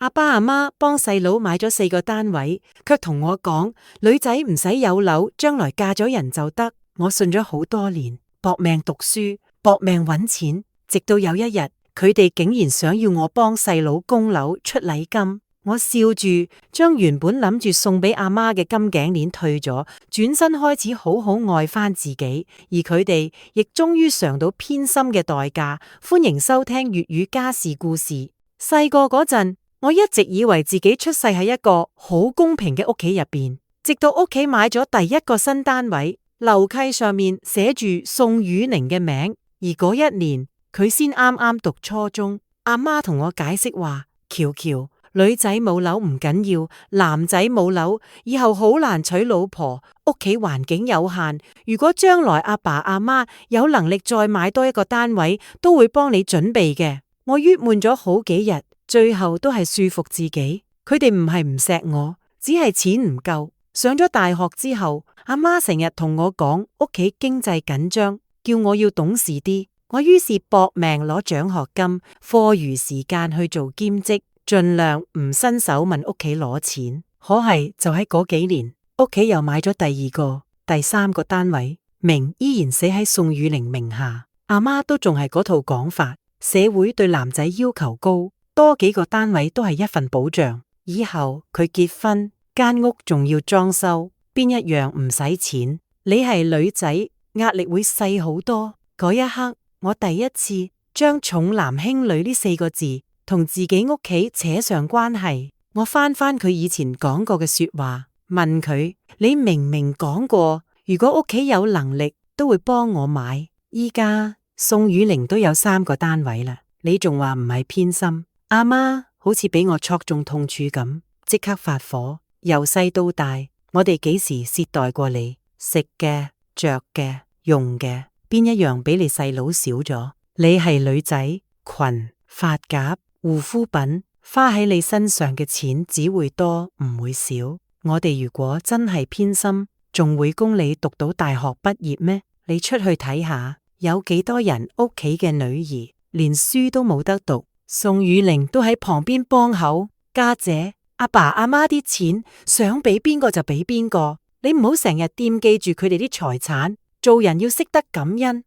阿爸阿媽幫細佬買咗4個單位，卻同我講女仔唔使有樓，將來嫁咗人就得。我信咗好多年，搏命讀書，搏命搵錢，直到有一日，佢哋竟然想要我幫細佬供樓出禮金。我笑住將原本諗住送俾阿媽嘅金頸鏈退咗，轉身開始好好愛返自己。而佢哋亦終於嘗到偏心嘅代價。歡迎收聽粵語家事故事。細個嗰陣，我一直以為自己出世喺一個好公平嘅屋企入邊，直到屋企買咗第一個新單位，樓契上面寫住宋雨寧嘅名，而嗰一年佢先啱啱讀初中。阿媽同我解釋話：喬喬，女仔冇樓唔緊要，男仔冇樓以後好難娶老婆，屋企環境有限。如果將來阿爸阿媽有能力再買多一個單位，都會幫你準備嘅。我鬱悶咗好幾日，最後都係說服自己，佢哋唔係唔錫我，只係錢唔夠。上咗大學之後，阿媽成日同我講屋企經濟緊張，叫我要懂事啲。我於是搏命攞獎學金，課餘時間去做兼職，盡量唔伸手問屋企攞錢。可係就喺嗰幾年，屋企又買咗第2個、第3個單位，名依然寫喺宋雨寧名下。阿媽都仲係嗰套講法，社會對男仔要求高，多幾個單位都係一份保障。以後佢結婚，間屋仲要裝修，邊一樣唔使錢？你係女仔，壓力會細好多。嗰一刻，我第一次將重男輕女呢4個字同自己屋企扯上關係。我翻佢以前講過嘅說話，問佢：你明明講過，如果屋企有能力都會幫我買，依家宋雨寧都有3個單位啦，你仲話唔係偏心？阿媽好似俾我戳中痛處咁，即刻發火。由細到大，我哋幾時蝕待過你？食嘅、着嘅、用嘅，邊一樣比你細佬少咗？你係女仔，裙、髮夾、護膚品，花喺你身上嘅錢只會多唔會少。我哋如果真係偏心，仲會供你讀到大學畢業咩？你出去睇下，有幾多人屋企嘅女兒連書都冇得讀？宋雨寧都喺旁邊幫口。家姐，阿爸阿媽啲錢想俾邊個就俾邊個，你唔好成日惦記住佢哋啲財產。做人要識得感恩。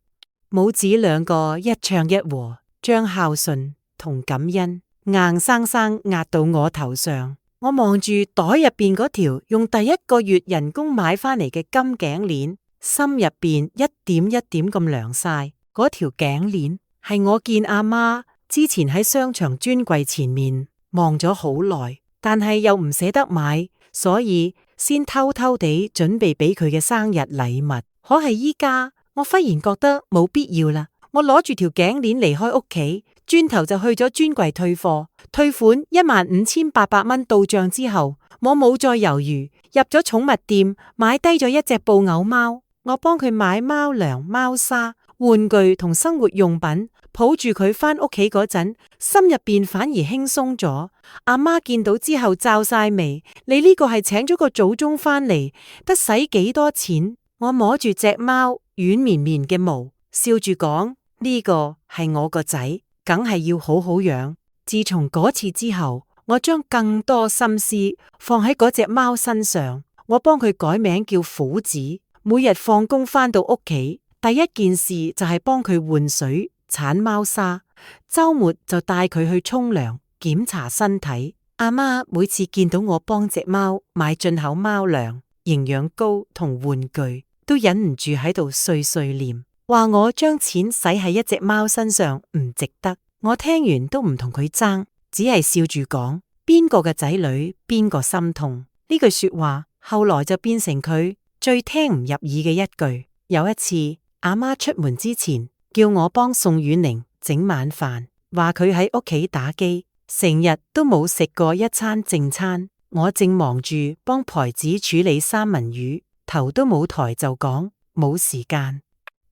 母子2個一唱一和，將孝順同感恩硬生生壓到我頭上。我望住袋入邊嗰條用第1個月人工買翻嚟嘅金頸鏈，心入邊一點一點咁涼晒。嗰條頸鏈係我見阿媽之前喺商場專櫃前面望咗好耐，但係又唔捨得買，所以先偷偷地準備俾佢嘅生日禮物。可係依家我忽然覺得冇必要啦。我攞住條頸鏈離開屋企，轉頭就去咗專櫃退貨，退款15,800蚊到賬之後，我冇再猶豫，入咗寵物店買低咗一隻布偶貓。我幫佢買貓糧、貓砂、玩具同生活用品，抱住佢返屋企嗰陣，心入邊反而輕鬆咗。阿媽見到之後皺晒眉：你呢個係請咗個祖宗返嚟，得使幾多錢？我摸住隻貓軟綿綿嘅毛，笑住講：呢個係我個仔，梗係要好好養。自從嗰次之後，我將更多心思放喺嗰隻貓身上。我幫佢改名叫虎子，每日放工返到屋企，第一件事就係幫佢換水、鏟貓砂，周末就帶佢去沖涼、檢查身體。阿媽每次見到我幫隻貓買進口貓糧、營養膏同玩具，都忍唔住喺度碎碎念，話我將錢使喺一隻貓身上唔值得。我聽完都唔同佢爭，只係笑住講：邊個嘅仔女邊個心痛。呢句說話後來就變成佢最聽唔入耳嘅一句。有一次阿媽出門之前叫我幫宋雨寧整晚飯，話佢喺屋企打機，成日都冇食過一餐正餐。我正忙住幫牌子處理三文魚，頭都冇抬就講冇時間。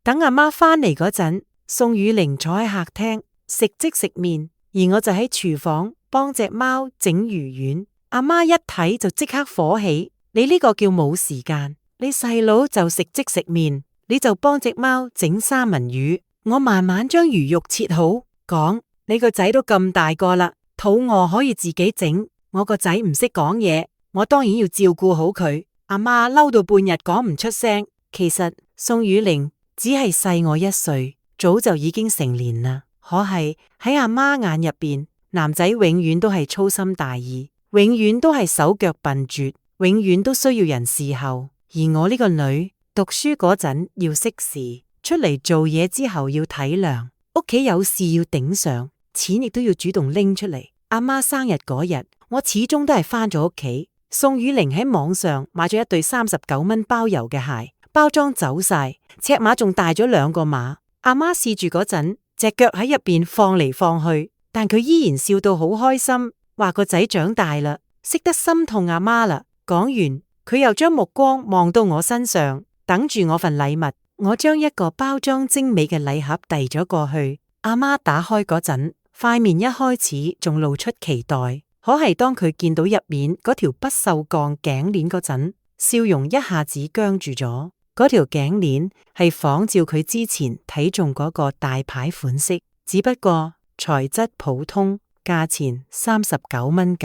等阿媽返嚟嗰陣，宋雨寧坐喺客廳食即食麵，而我就喺廚房幫隻貓整魚丸。阿媽一睇就即刻火起：你呢個叫冇時間？你細佬就食即食麵，你就幫隻貓整三文魚。我慢慢將魚肉切好，講：你個仔都咁大個啦，肚肚餓可以自己整，我個仔唔識講嘢，我當然要照顧好佢。阿媽嬲到半日講唔出聲。其實宋雨玲只係細我1歲，早就已經成年啦。可係喺阿媽眼入邊，男仔永遠都係粗心大意，永遠都係手腳笨拙，永遠都需要人伺候。而我呢個女讀書嗰陣要識時，出嚟做嘢之後要體諒，屋企有事要頂上，錢亦都要主動拎出嚟。阿媽生日嗰日，我始終都係返咗屋企。宋雨玲喺網上買咗一對39蚊包郵嘅鞋，包裝走晒，尺碼仲大咗2個碼。阿媽試住嗰陣，隻腳喺入邊放嚟放去，但佢依然笑到好開心，話個仔長大啦，識得心痛阿媽啦。講完，佢又將目光望到我身上，等住我份禮物。我將一個包裝精美嘅禮盒遞咗過去。阿媽打開嗰陣，塊面一開始仲露出期待，可係當佢見到入面嗰條不鏽鋼頸鏈嗰陣，笑容一下子僵住咗。嗰條頸鏈係仿照佢之前睇中嗰個大牌款式，只不過材質普通，價錢39.9蚊。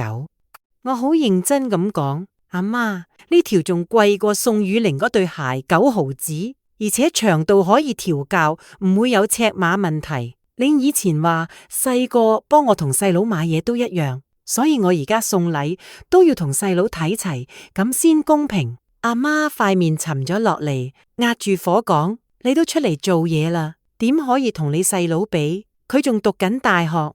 我好認真咁講，阿媽，呢條仲貴過宋雨玲嗰對鞋9毫子，而且長度可以調校，唔會有尺碼問題。你以前話細個幫我同細佬買嘢都一樣，所以我而家送禮都要同細佬睇齊，咁先公平。阿媽塊面沉咗落嚟，壓住火講：你都出嚟做嘢啦，點可以同你細佬比？佢仲讀緊大學。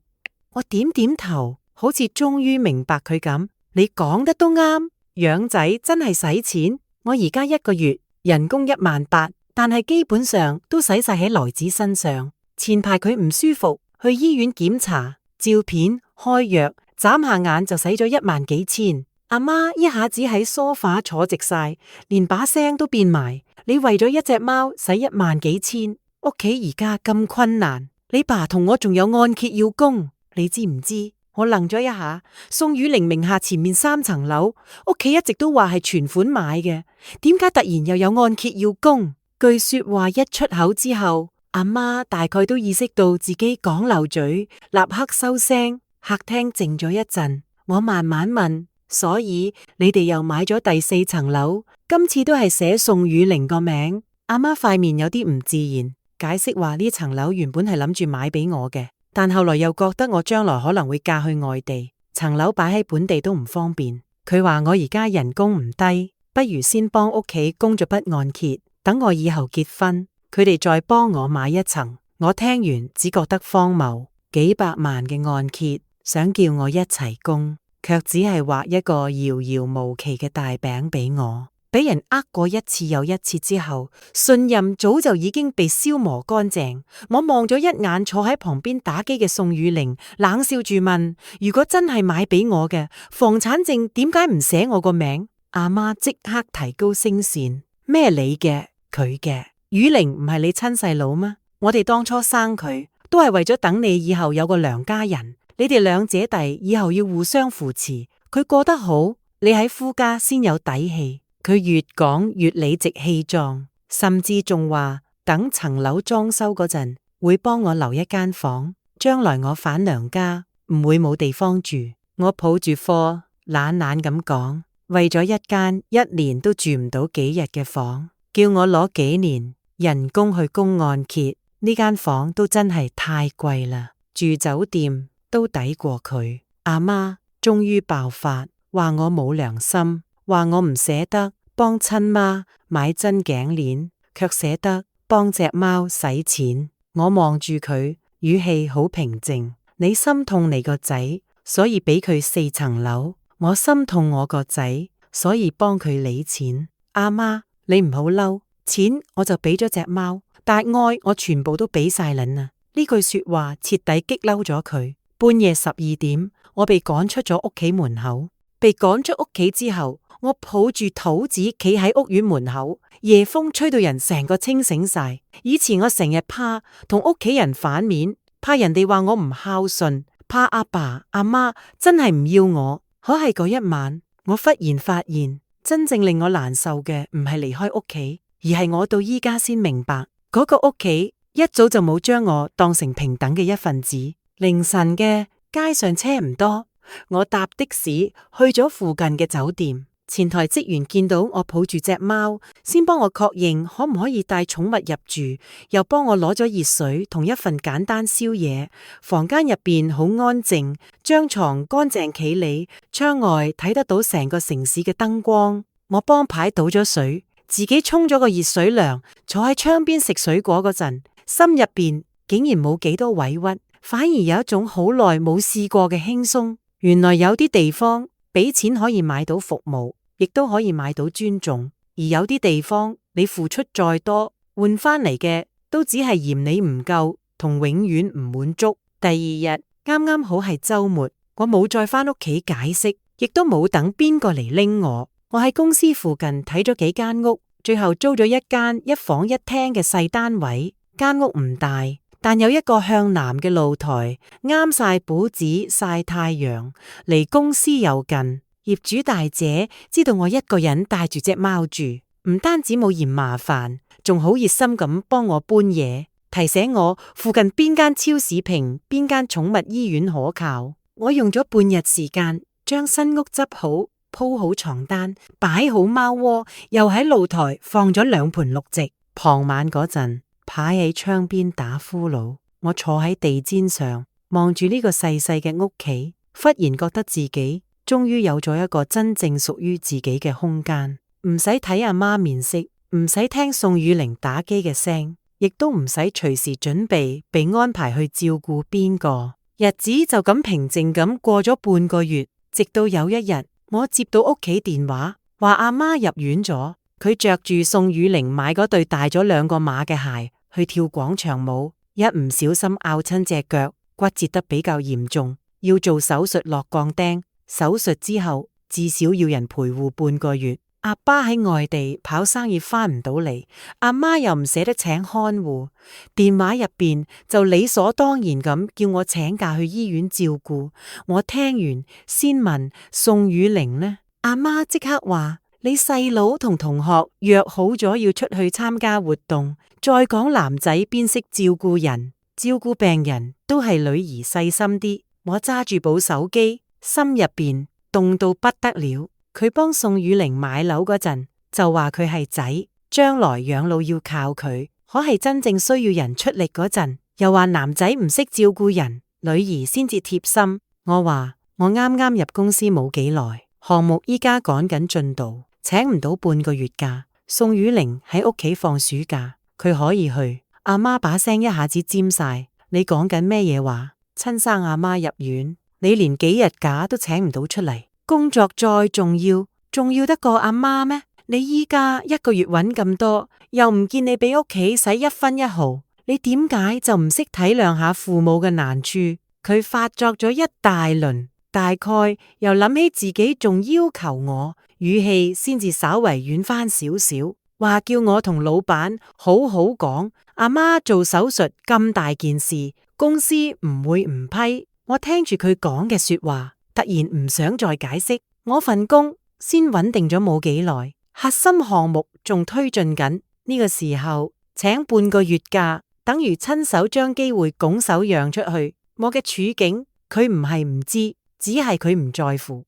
我點點頭，好似終於明白佢咁。你講得都啱，養仔真係使錢。我而家1個月人工18000，但係基本上都使晒喺來子身上。前排佢唔舒服，去醫院檢查，照片、開藥，眨下眼就使咗1萬幾千。阿媽一下子喺梳化坐直晒，連把聲都變埋。你為咗一隻貓使1萬幾千，屋企而家咁困難，你爸同我仲有按揭要供，你知唔知？我愣咗一下。宋雨玲名下前面3層樓，屋企一直都話係存款買嘅，點解突然又有按揭要供？句說話一出口之後，阿媽大概都意識到自己講漏嘴，立刻收聲。客廳靜咗一陣，我慢慢問：所以你哋又買咗第4層樓，今次都係寫宋雨玲個名？阿媽塊面有啲唔自然，解釋話呢層樓原本係諗住買俾我嘅，但後來又覺得我將來可能會嫁去外地，層樓擺喺本地都唔方便。佢話我而家人工唔低，不如先幫屋企供咗筆按揭，等我以後結婚，佢哋再幫我買一層。我聽完只覺得荒謬，幾百萬嘅按揭，想叫我一齊供，卻只係畫一個遙遙無期嘅大餅俾我。俾人呃過一次又一次之後，信任早就已經被消磨乾淨。我望咗一眼坐喺旁邊打機嘅宋雨玲，冷笑住問：如果真係買俾我嘅房產證，點解唔寫我個名？阿媽即刻提高聲線：咩你嘅佢嘅？雨玲唔係你親細佬咩？我哋當初生佢都係為咗等你以後有個良家人，你哋2姐弟以後要互相扶持。佢過得好，你喺夫家先有底氣。佢越講越理直氣壯，甚至仲話等層樓裝修嗰陣會幫我留一間房，將來我返娘家唔會冇地方住。我抱住貨懶懶咁講，為咗一間1年都住唔到幾日嘅房，叫我攞幾年人工去供按揭，呢間房都真係太貴啦，住酒店都抵過佢。阿媽終於爆發，話我冇良心，話我唔捨得幫親媽買真頸鏈，卻捨得幫隻貓使錢。我望住佢，語氣好平靜。你心痛你個仔，所以俾佢4層樓；我心痛我個仔，所以幫佢理錢。阿媽，你唔好嬲，錢我就俾咗隻貓，但愛我全部都俾晒撚啦。呢句說話徹底激嬲咗佢。半夜12點，我被趕出咗屋企門口。被趕出屋企之後，我抱住肚子企喺屋苑門口，夜風吹到人成個清醒晒。以前我成日怕同屋企人反面，怕人哋話我唔孝順，怕阿爸阿媽真係唔要我。可係嗰一晚，我忽然發現，真正令我難受嘅唔係離開屋企，而係我到依家先明白，嗰個屋企一早就冇將我當成平等嘅一份子。凌晨嘅街上車唔多，我搭的士去咗附近嘅酒店。前台職員見到我抱住隻貓，先幫我確認可唔可以帶寵物入住，又幫我攞咗熱水同一份簡單宵夜。房間入邊好安靜，張床乾淨企理，窗外睇得到成個城市嘅燈光。我幫牌倒咗水，自己沖咗個熱水涼，坐喺窗邊食水果嗰陣，心入邊竟然冇幾多委屈，反而有一種好耐冇試過嘅輕鬆。原來有啲地方俾錢可以買到服務，亦都可以買到尊重，而有啲地方你付出再多，換翻嚟嘅都只係嫌你唔夠，同永遠唔滿足。第二日啱啱好係週末，我冇再翻屋企解釋，亦都冇等邊個嚟拎我。我喺公司附近睇咗幾間屋，最後租咗一間一房一廳嘅細單位。間屋唔大，但有一個向南嘅露台，啱晒報紙曬太陽，離公司又近。業主大姐知道我一個人帶住隻貓住，唔單止冇嫌麻煩，仲好熱心咁幫我搬嘢，提醒我附近邊間超市平，邊間寵物醫院可靠。我用咗半日時間將新屋執好，鋪好床單，擺好貓窩，又喺露台放咗2盆綠植。傍晚嗰陣，趴喺窗邊打呼嚕，我坐喺地氈上望住呢個細細嘅屋企，忽然覺得自己終於有咗一個真正屬於自己嘅空間，唔使睇阿媽面色，唔使聽宋雨玲打機嘅聲，亦都唔使隨時準備被安排去照顧邊個。日子就咁平靜咁過咗半個月，直到有一日，我接到屋企電話，話阿媽入院咗，佢着住宋雨玲買嗰對大咗2個碼嘅鞋去跳廣場舞，一唔小心拗親隻腳，骨折得比較嚴重，要做手術落鋼釘。手術之後至少要人陪護半個月。阿爸喺外地跑生意翻唔到嚟，阿媽又唔捨得請看護，電話入邊就理所當然咁叫我請假去醫院照顧。我聽完先問宋雨玲呢？阿媽即刻話你細佬同同學約好咗要出去參加活動，再講男仔邊識照顧人，照顧病人都係女兒細心啲。我揸住部手機，心入邊凍到不得了。佢幫宋雨玲買樓嗰陣就話佢係仔，將來養老要靠佢，可係真正需要人出力嗰陣又話男仔唔識照顧人，女兒先至貼心。我話我啱啱入公司冇幾耐，項目依家趕緊進度，請唔到半個月假。宋雨玲喺屋企放暑假，佢可以去。阿媽把聲一下子尖晒，你講緊咩嘢話？親生阿媽入院，你連幾日假都請唔到出嚟，工作再重要，重要得過阿媽咩？你依家一個月搵咁多，又唔見你俾屋企使1分1毫，你點解就唔識體諒下父母嘅難處？佢發作咗一大輪，大概又諗起自己仲要求我，語氣先至稍為軟翻少少，話叫我同老闆好好講，阿媽做手術咁大件事，公司唔會唔批。我聽住佢講嘅說話，突然唔想再解釋。我份工先穩定咗冇幾耐，核心項目仲推進緊，呢個時候請半個月假，等於親手將機會拱手讓出去。我嘅處境佢唔係唔知，只係佢唔在乎。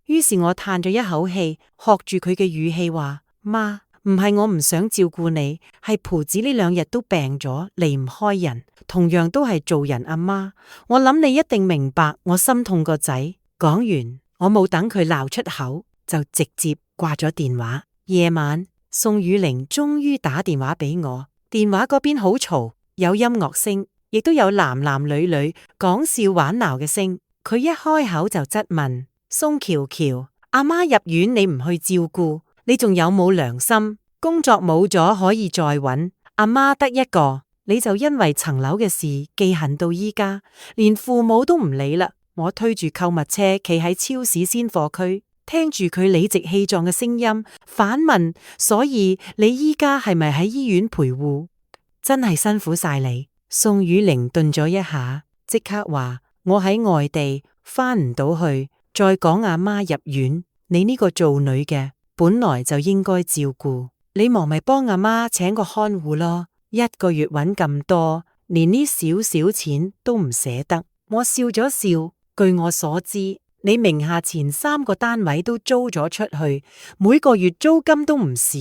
於是我嘆咗一口氣，學住佢嘅語氣話：媽，唔係我唔想照顧你，係婆子呢2日都病咗，離唔開人，同樣都係做人。阿媽，我諗你一定明白我心痛個仔。講完，我冇等佢鬧出口，就直接掛咗電話。夜晚，宋雨玲終於打電話俾我，電話嗰邊好嘈，有音樂聲，亦都有男男女女講笑玩鬧嘅聲。佢一開口就質問：宋喬喬，阿媽入院你唔去照顧，你仲有冇良心？工作冇咗可以再搵，阿媽得一個，你就因為層樓嘅事記恨到依家，連父母都唔理啦。我推住購物車企喺超市鮮貨區，聽住佢理直氣壯嘅聲音，反問：所以你依家係咪喺醫院陪護？真係辛苦晒你。宋雨玲頓咗一下，即刻話：我喺外地翻唔到去，再講阿媽入院，你呢個做女嘅本來就應該照顧，你忙咪幫阿媽請個看護咯。一個月搵咁多，連呢少少錢都唔捨得。我笑咗笑，據我所知，你名下前3個單位都租咗出去，每個月租金都唔少。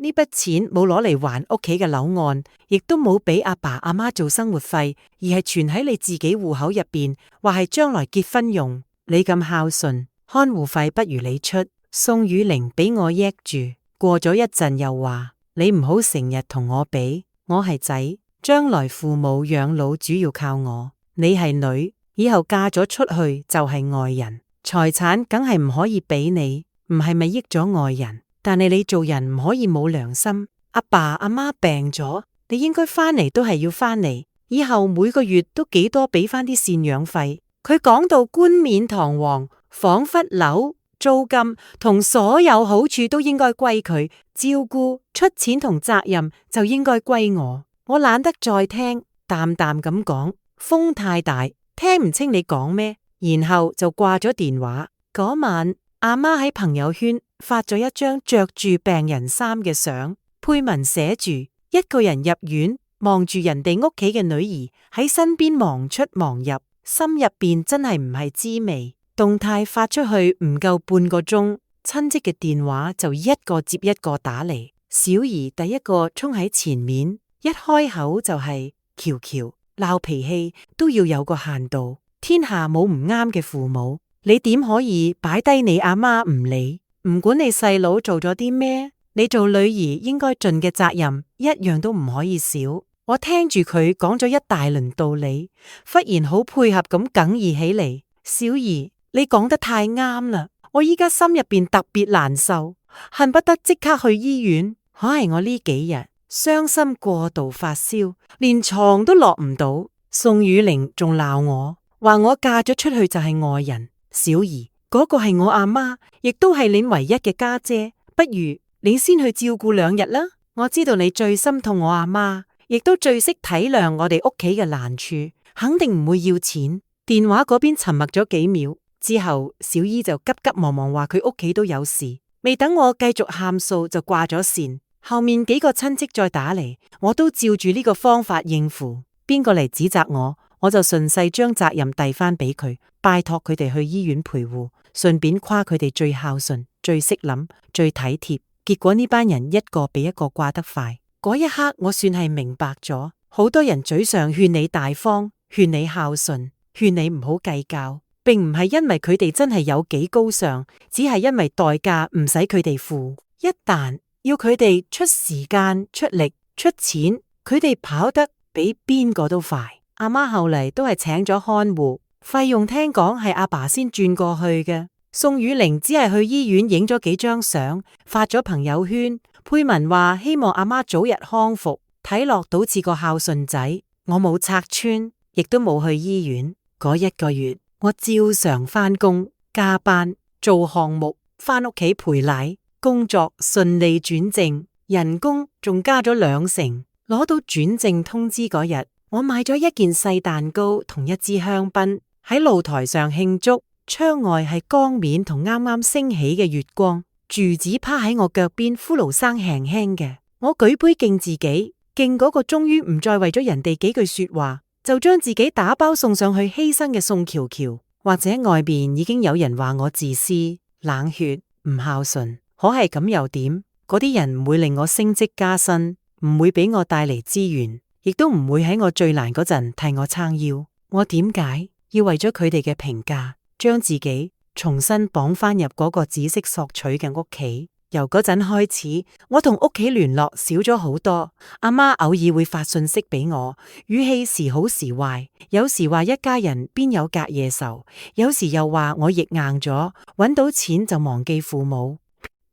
呢筆錢冇攞嚟還屋企嘅樓按，亦都冇俾阿爸阿媽做生活費，而係存喺你自己戶口入邊，話係將來結婚用。你咁孝順，看護費不如你出。宋雨玲俾我搲住，過咗一陣又話：你唔好成日同我比，我係仔，將來父母養老主要靠我。你係女，以後嫁咗出去就係外人，財產梗係唔可以俾你，唔係咪益咗外人？但係你做人唔可以冇良心。阿爸阿媽病咗，你應該翻嚟都係要翻嚟，以後每個月都幾多俾翻啲贍養費。佢講到冠冕堂皇，仿佛樓租金同所有好處都應該歸佢，照顧出錢同責任就應該歸我。我懶得再聽，淡淡咁講，風太大，聽唔清你講咩，然後就掛咗電話。嗰晚阿媽喺朋友圈發咗一張着住病人衫嘅相，配文寫住一個人入院，望住人哋屋企嘅女兒喺身邊忙出忙入，心入邊真係唔係滋味。動態發出去唔夠半個鐘，親戚嘅電話就一個接一個打嚟。小兒第一個衝喺前面，一開口就係喬喬，鬧脾氣都要有個限度，天下冇唔啱嘅父母，你點可以擺低你阿媽唔理？唔管你細佬做咗啲咩，你做女兒應該盡嘅責任一樣都唔可以少。我聽住佢講咗一大輪道理，忽然好配合咁哽咽起嚟。小兒，你講得太啱啦！我依家心入邊特別難受，恨不得即刻去醫院。可係我呢幾日傷心過度發燒，連床都落唔到。宋雨玲仲鬧我，話我嫁咗出去就係外人。小兒，嗰個係我阿媽，亦都係你唯一嘅家姐，不如你先去照顧2日啦。我知道你最心痛我阿媽，亦都最識體諒我哋屋企嘅難處，肯定唔會要錢。電話嗰邊沉默咗幾秒之後，小姨就急急忙忙話佢屋企都有事，未等我繼續喊訴就掛咗線。後面幾個親戚再打嚟，我都照住呢個方法應付。邊個嚟指責我，我就順勢將責任遞翻俾佢，拜託佢哋去醫院陪護，順便誇佢哋最孝順、最識諗、最體貼。結果呢班人一個比一個掛得快。嗰一刻我算係明白咗，好多人嘴上勸你大方，勸你孝順，勸你唔好計較，並唔係因為佢哋真係有幾高尚，只係因為代價唔使佢哋付。一旦要佢哋出時間、出力、出錢，佢哋跑得比邊個都快。阿媽後嚟都係請咗看護，費用聽講係阿爸先轉過去嘅。宋雨玲只係去醫院影咗幾張相，發咗朋友圈，配文話希望阿媽早日康復，睇落倒似個孝順仔。我冇拆穿，亦都冇去醫院。嗰1個月，我照常返工、加班、做項目，返屋企陪奶，工作順利轉正，人工仲加咗2成。攞到轉正通知嗰日，我買咗一件細蛋糕同一支香檳喺露台上慶祝。窗外係江面同啱啱升起嘅月光，柱子趴喺我腳邊，呼嚕聲輕輕嘅。我舉杯敬自己，敬嗰個終於唔再為咗人哋幾句說話，就將自己打包送上去犧牲嘅宋喬喬。或者外邊已經有人話我自私、冷血、唔孝順，可係咁又點？嗰啲人唔會令我升職加薪，唔會俾我帶嚟資源，亦都唔會喺我最難嗰陣替我撐腰。我點解要為咗佢哋嘅評價，將自己重新綁翻入嗰個只識索取嘅屋企？由嗰陣開始，我同屋企聯絡少咗好多。阿媽偶爾會發信息俾我，語氣時好時壞，有時話一家人邊有隔夜仇，有時又話我逆硬咗，搵到錢就忘記父母。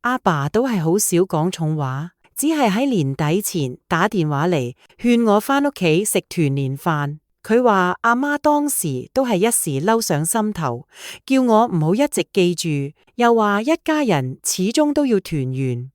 阿爸都係好少講重話，只係喺年底前打電話嚟勸我翻屋企食團年飯。佢話阿媽當時都係一時嬲上心頭，叫我唔好一直記住，又話一家人始終都要團圓。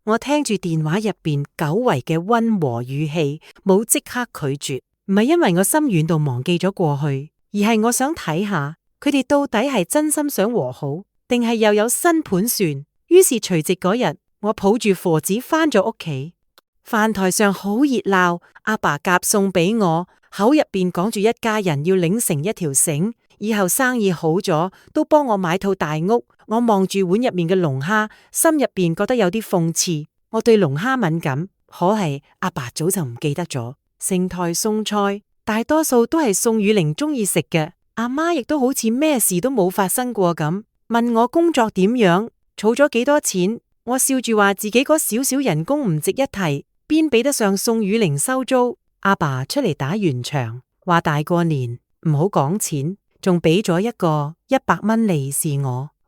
我聽住電話入邊久違嘅溫和語氣，冇即刻拒絕，唔係因為我心軟到忘記咗過去，而係我想睇下佢哋到底係真心想和好，定係又有新盤算。於是除夕嗰日，我抱住佛子返咗屋企。飯台上好熱鬧，阿爸夾餸俾我，口入邊講住一家人要擰成一條繩，以後生意好咗，都幫我買套大屋。我望住碗入面嘅龍蝦，心入邊覺得有啲諷刺。我對龍蝦敏感，可係阿爸早就唔記得咗。成台餸菜，大多數都係宋雨玲中意食嘅。阿媽亦都好似咩事都冇發生過咁，問我工作點樣，儲咗幾多錢。我笑住話自己嗰少少人工唔值一提，邊比得上宋雨玲收租。阿爸出嚟打圓場，話大過年唔好講錢，仲俾咗一個100蚊利是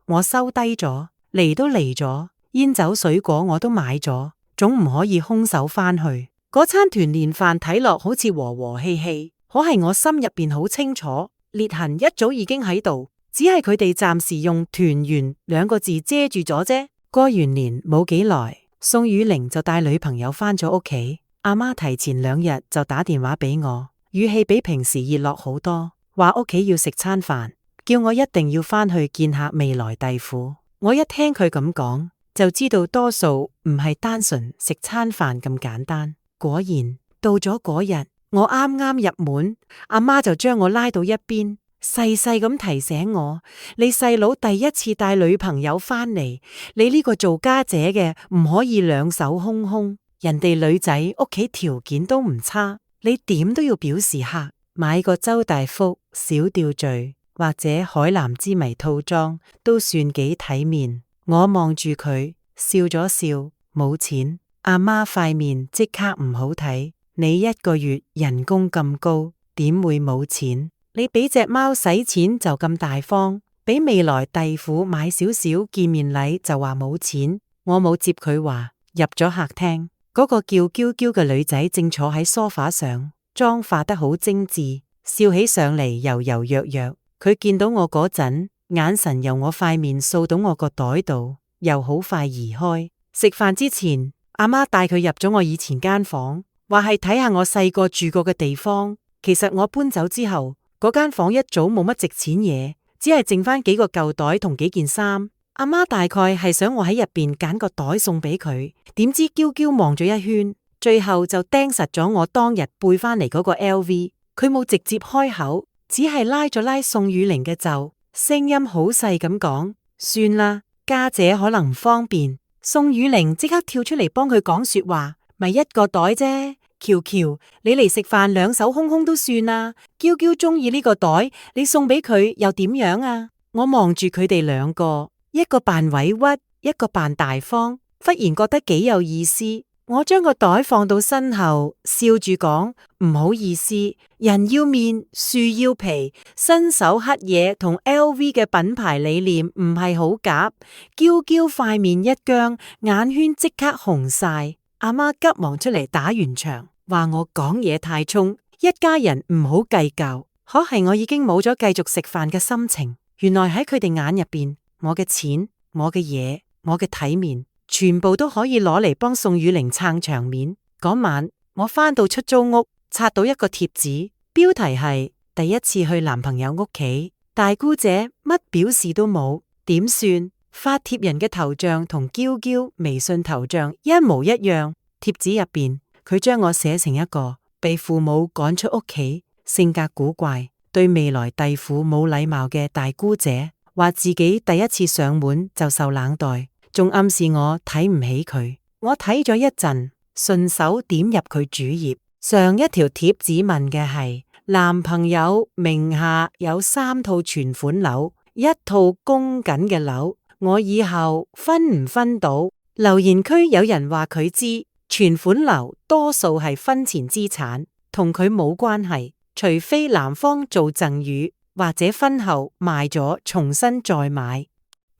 我收低咗，嚟都嚟咗，煙酒水果我都買咗，總唔可以空手返去。嗰餐團年飯睇落好似和和氣氣，可係我心入邊好清楚，裂痕一早已經喺度，只係佢哋暫時用團圓2個字遮住咗啫。過完年冇幾耐，宋雨玲就帶女朋友返咗屋企。阿媽提前2日就打電話俾我，語氣比平時熱絡好多，話屋企要食餐飯，叫我一定要返去見下未來弟婦。我一聽佢咁講，就知道多數唔係單純食餐飯咁簡單。果然到咗嗰日，我啱啱入門，阿媽就將我拉到一邊，細細咁提醒我：你細佬第一次帶女朋友返嚟，你呢個做家姐嘅唔可以兩手空空。人哋女仔屋企條件都唔差，你點都要表示客，買個周大福小吊墜或者海藍之謎套裝都算幾體面。我望住佢笑咗笑，冇錢。阿媽塊面即刻唔好睇，你1個月人工咁高，點會冇錢？你俾隻貓使錢就咁大方，俾未來弟婦買少少見面禮就話冇錢。我冇接佢話，入咗客廳，嗰個叫嬌嬌嘅女仔正坐喺梳化上，妝化得好精緻，笑起上嚟柔柔弱弱。佢見到我嗰陣，眼神由我塊面掃到我個袋度，又好快移開。食飯之前，阿媽帶佢入咗我以前間房，話係睇下我細個住過嘅地方。其實我搬走之後，嗰間房一早冇乜值錢嘢，只係剩翻幾個舊袋同幾件衫。阿媽大概係想我喺入邊揀個袋送俾佢，點知嬌嬌望咗一圈，最後就盯實咗我當日背翻嚟嗰個 LV。佢冇直接開口，只係拉咗拉宋雨玲嘅袖，聲音好細咁講：算啦，家姐可能唔方便。宋雨玲即刻跳出嚟幫佢講說話，咪1個袋啫。喬喬，你嚟食飯兩手空空都算啦。嬌嬌中意呢個袋，你送俾佢又點樣啊？我望住佢哋2個，一個扮委屈，一個扮大方，忽然覺得幾有意思。我將個袋放到身後，笑住講：唔好意思，人要面，樹要皮，新手黑嘢同 LV 嘅品牌理念唔係好夾。嬌嬌塊面一僵，眼圈即刻紅晒。阿媽急忙出嚟打圓場，話我講嘢太衝，一家人唔好計較。可係我已經冇咗繼續食飯嘅心情。原來喺佢哋眼入邊，我嘅錢、我嘅嘢、我嘅體面，全部都可以攞嚟幫宋雨玲撐場面。嗰晚我返到出租屋，刷到一個貼紙，標題係第一次去男朋友屋企，大姑姐乜表示都冇，點算？發帖人嘅頭像同嬌嬌微信頭像一模一樣。貼紙入邊，佢將我寫成一個被父母趕出屋企、性格古怪、對未來弟婦冇禮貌嘅大姑姐，話自己第一次上門就受冷待，仲暗示我睇唔起佢。我睇咗一陣，順手點入佢主頁。上一條貼紙問嘅係男朋友名下有3套存款樓，1套供緊嘅樓，我以後分唔分到？留言區有人話佢知存款樓多數係婚前資產，同佢冇關係，除非男方做贈與或者婚後賣咗重新再買。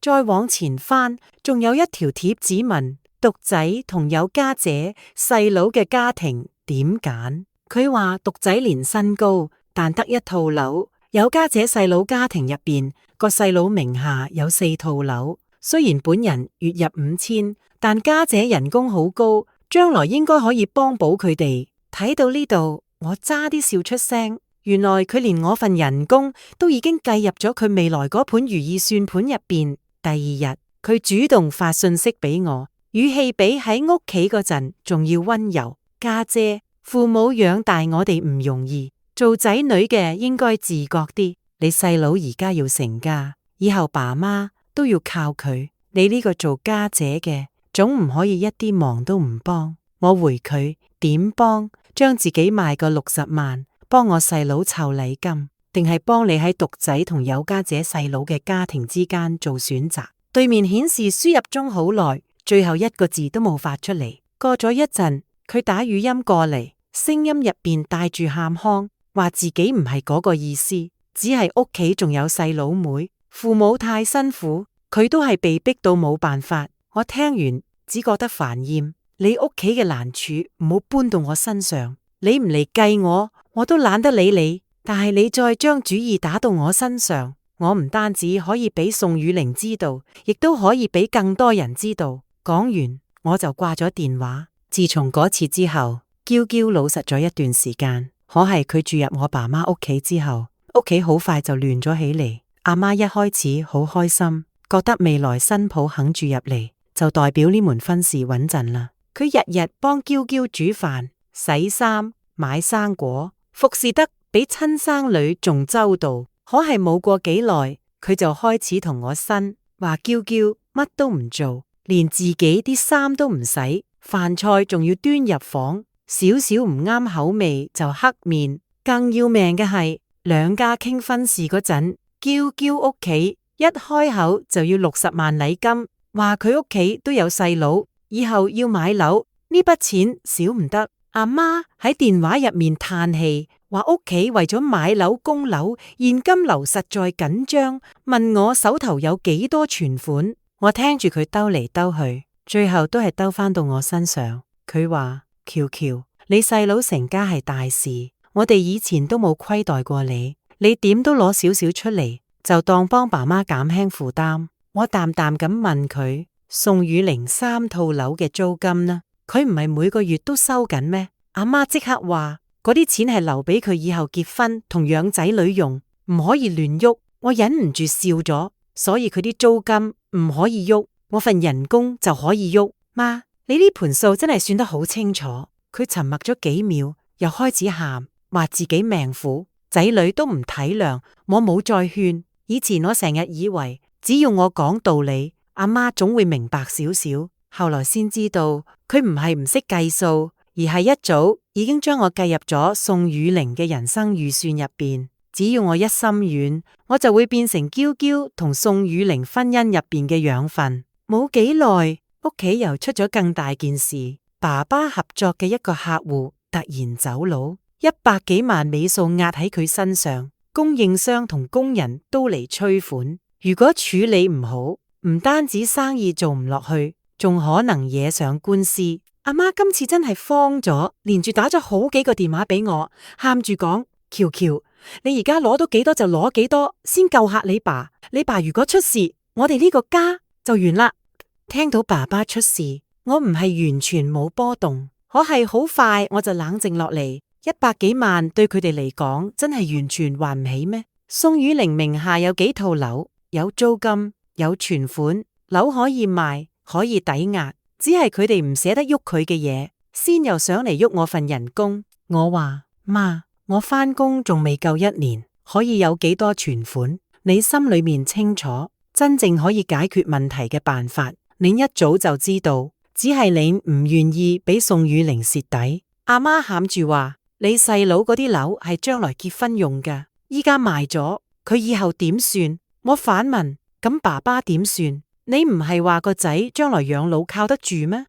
再往前翻，仲有一條貼紙問獨仔同有家姐細佬嘅家庭點揀？佢話獨仔年薪高，但得1套樓，有家姐細佬家庭入邊個細佬名下有4套樓。雖然本人月入5000，但家姐人工好高，將來應該可以幫補佢哋。睇到呢度，我差啲笑出聲。原來佢連我份人工都已經計入咗佢未來嗰盤如意算盤入邊。第2日，佢主動發信息俾我，語氣比喺屋企嗰陣仲要溫柔。家姐，父母養大我哋唔容易，做仔女嘅應該自覺啲。你細佬而家要成家，以後爸媽都要靠佢，你呢個做家姐嘅，總唔可以一啲忙都唔幫。我回佢，點幫？將自己賣個60萬，幫我細佬湊禮金，定係幫你喺獨仔同有家姐細佬嘅家庭之間做選擇？對面顯示輸入中好耐，最後一個字都冇發出嚟。過咗一陣，佢打語音過嚟，聲音入邊帶住喊腔，話自己唔係嗰個意思，只係屋企仲有細佬妹，父母太辛苦，佢都係被逼到冇辦法。我聽完只覺得煩厭，你屋企嘅難處唔好搬到我身上，你唔嚟計我都懶得理你，但係你再將主意打到我身上，我唔單止可以俾宋雨玲知道，亦都可以俾更多人知道。講完我就掛咗電話。自從嗰次之後，嬌嬌老實咗一段時間，可係佢住入我爸媽屋企之後，屋企好快就亂咗起嚟。阿媽一開始好開心，覺得未來新抱肯住入嚟，就代表呢門婚事穩陣啦。佢日日幫嬌嬌煮飯、洗衫、買生果，服侍得比親生女仲周到。可係冇過幾耐，佢就開始同我呻，話嬌嬌乜都唔做，連自己啲衫都唔洗，飯菜仲要端入房，少少唔啱口味就黑面。更要命嘅係，兩家傾婚事嗰陣，嬌嬌屋企一開口就要60萬禮金，話佢屋企都有細佬，以後要買樓，呢筆錢少唔得。阿媽喺電話入面嘆氣，話屋企為咗買樓供樓，現金流實在緊張，問我手頭有幾多存款。我聽住佢兜嚟兜去，最後都係兜返到我身上。佢話：喬喬，你細佬成家係大事，我哋以前都冇虧待過你，你點都攞少少出嚟，就當幫爸媽減輕負擔。我淡淡咁問佢：宋雨玲3套樓嘅租金呢？佢唔係每個月都收緊咩？阿媽即刻話：嗰啲錢係留俾佢以後結婚同養仔女用，唔可以亂喐。我忍唔住笑咗，所以佢啲租金唔可以喐，我份人工就可以喐。媽，你呢盤數真係算得好清楚。佢沉默咗幾秒，又開始喊，話自己命苦，仔女都唔體諒。我冇再勸。以前我成日以為只要我講道理，阿媽總會明白少少。後來先知道，佢唔係唔識計數，而係一早已經將我計入咗宋雨玲嘅人生預算入邊。只要我一心軟，我就會變成嬌嬌同宋雨玲婚姻入邊嘅養分。冇幾耐，屋企又出咗更大件事，爸爸合作嘅一個客戶突然走佬，100幾萬尾數壓喺佢身上，供應商同工人都嚟催款。如果處理唔好，唔單止生意做唔落去，仲可能惹上官司。阿媽今次真係慌咗，連住打咗好幾個電話俾我，喊住講：喬喬，你而家攞到幾多就攞幾多，先救下你爸。你爸如果出事，我哋呢個家就完啦。聽到爸爸出事，我唔係完全冇波動，可係好快我就冷靜落嚟。100幾萬對佢哋嚟講真係完全還唔起咩？宋雨玲名下有幾套樓，有租金，有存款，樓可以賣，可以抵押，只係佢哋唔捨得喐佢嘅嘢，先又想嚟喐我份人工。我話：媽，我返工仲未夠1年，可以有幾多存款？你心裏面清楚，真正可以解決問題嘅辦法，你一早就知道，只係你唔願意俾宋雨玲蝕底。阿媽喊住話：你細佬嗰啲樓係將來結婚用㗎，依家賣咗，佢以後點算？我反問：咁爸爸點算？你唔係話個仔將來養老靠得住咩？